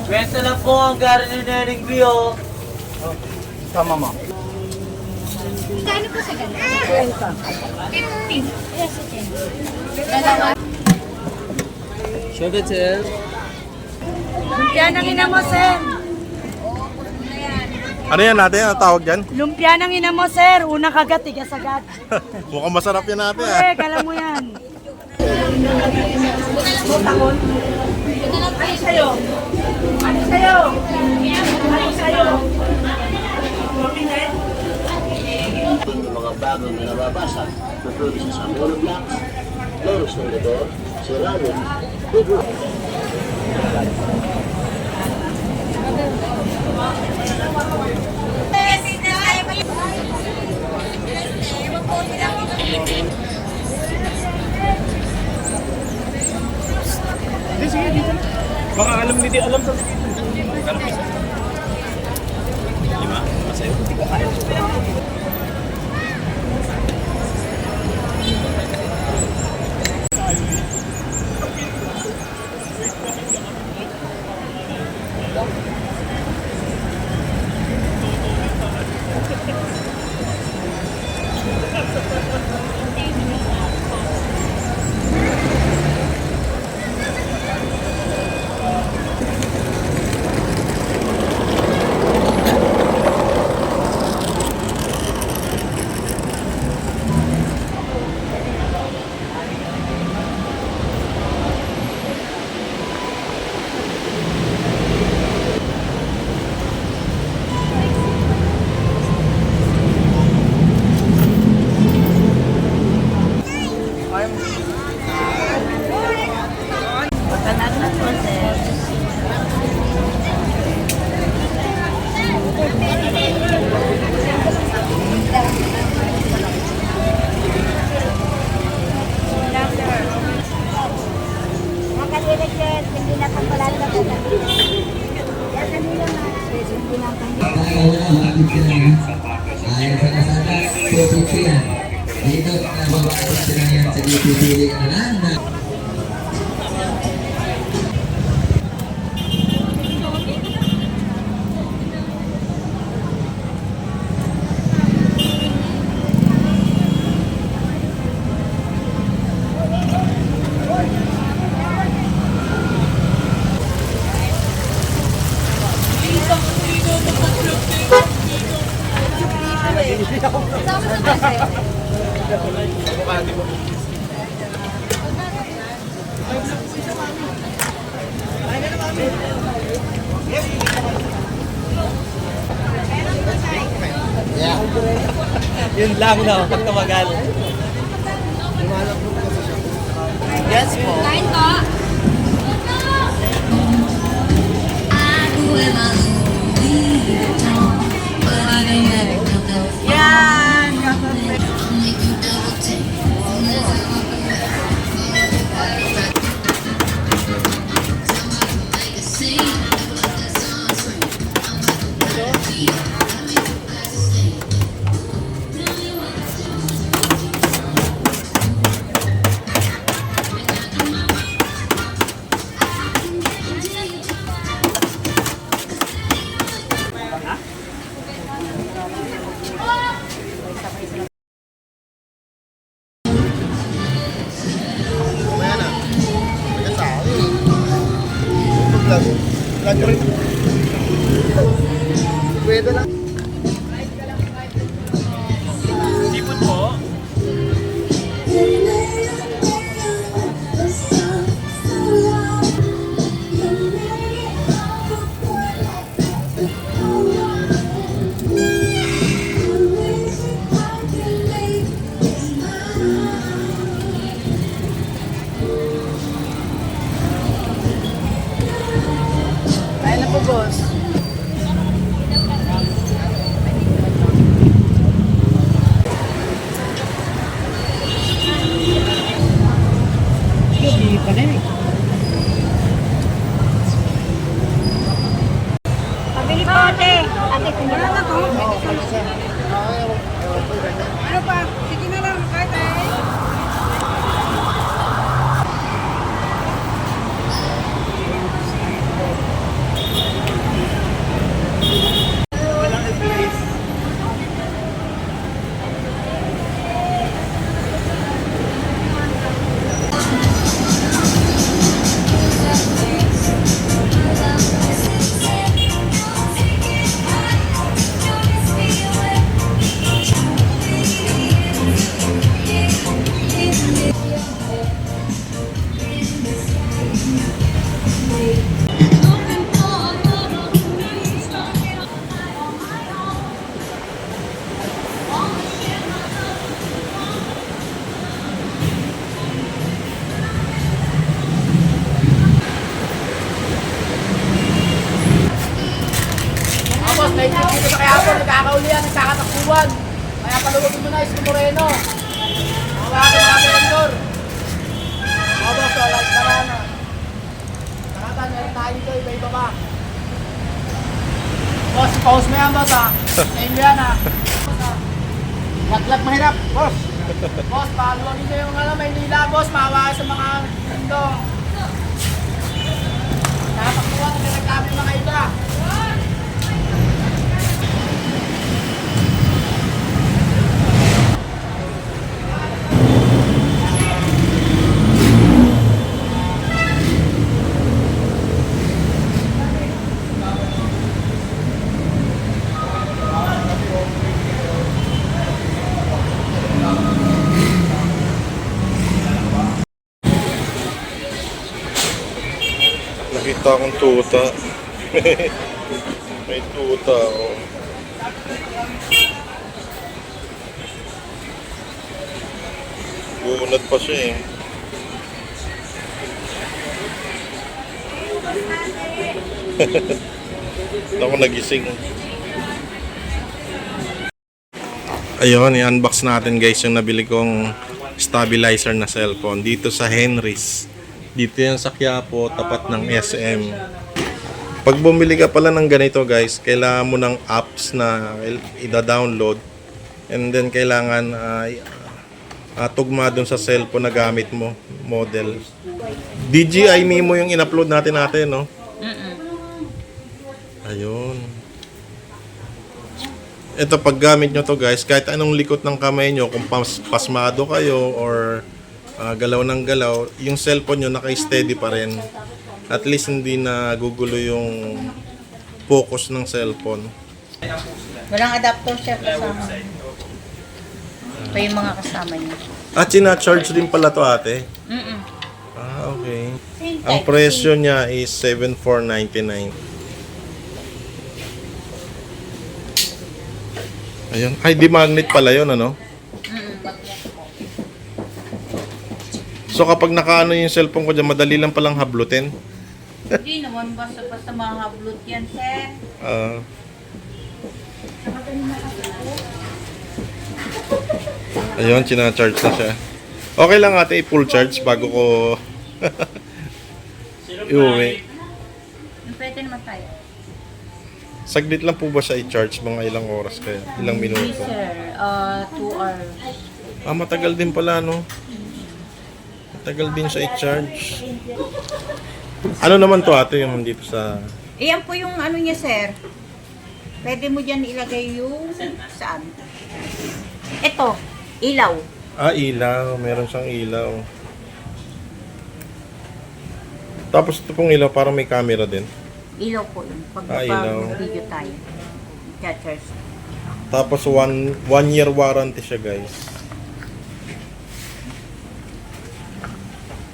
Kwenta lang po ang gari ni Neneng Bio. Tama mo. Kano po sa ganun? 20. 15. Yes, okay. Dalawa. Sugar sir. Lumpia ng ina mo, sir. Ano yan natin? Ano tawag dyan? Lumpia ng ina mo, sir. Una kagat, tigas agad. Mukhang masarap yan natin ah. Eh, kala mo yan. Takon. Ano sa'yo? Ano sa'yo? Ano sa'yo? Mga bagong na nababasa na pwede sa Samuel Blacks, Loros ng Ledor, Seranin, Pedro. Sige, dito. Baka alam nito, alam sa lima, masaya. Hindi ko kaya. Dito na babasok sila yan sa pipili ka na. Yun lang na, pag tumagal. Yes po. Kain po. Yan! Pwede lang. Sipon po. Kaya na po, boss. Hindi pa na eh. Pabili po, ate. Ate, kumula na po. Ano pa? Sige na lang, kahit Tapos, may dito sa kaya po, nagkakaulian, nagkakatakbuhan. Kaya paluwagin mo na, Isko Moreno. Mga mga vendor. Boss, wala is na na. Nakatan, meron tayo dito, iba-iba ba? Boss, pause mo yan, boss, ha? Name mo yan, ha? Lag mahirap, boss. Boss, paluwagin nyo yung Maynila, boss. Maawa sa mga mundo. Nakatakbuhan, nagreklamo yung mga iba. Nakita akong tuta. May tuta ako. Bunad pa siya eh. Ako nagising. Ayun, i-unbox natin guys yung nabili kong stabilizer na cellphone dito sa Henry's. Dito yan sa Quiapo, tapat ng SM. Pag bumili ka pala ng ganito guys, kailangan mo ng apps na i-download. And then kailangan tugma dun sa cellphone na gamit mo, model. DJI Mimo yung in-upload natin, no? Ayun. Ito, pag gamit nyo to guys, kahit anong likot ng kamay nyo, kung pasmado kayo or galaw ng galaw, yung cellphone nyo naka-steady pa rin. At least hindi na gugulo yung focus ng cellphone. Walang adapter siya kasama. Ito yung mga kasama niya. At sina-charge din pala to ate? Mm-mm. Ah, okay. Same Ang type, presyo niya is 7,499. Ayun. Ay, di magnet pala yun, ano? So kapag nakaano yung cellphone ko dyan, madali lang palang hablutin. Hindi naman basta mahablot yan, sir. Ayun, sinacharge na siya. Okay lang ate, i-full charge bago ko iuwi. Pwede naman tayo. Saglit lang po ba siya i-charge? Mga ilang oras kaya? Ilang Hindi, minuto? sir. 2 hours. Ah, matagal din pala, no? Matagal din siya i-charge. Ano naman to ate yung dito sa... Iyan po yung ano niya, sir. Pwede mo dyan ilagay yung... Saan? Ito. Ilaw. Ah, ilaw. Meron siyang ilaw. Tapos ito pong ilaw, parang may camera din. Ilaw po yun. Pag ilaw. video tayo. Catchers. Tapos one year warranty siya guys.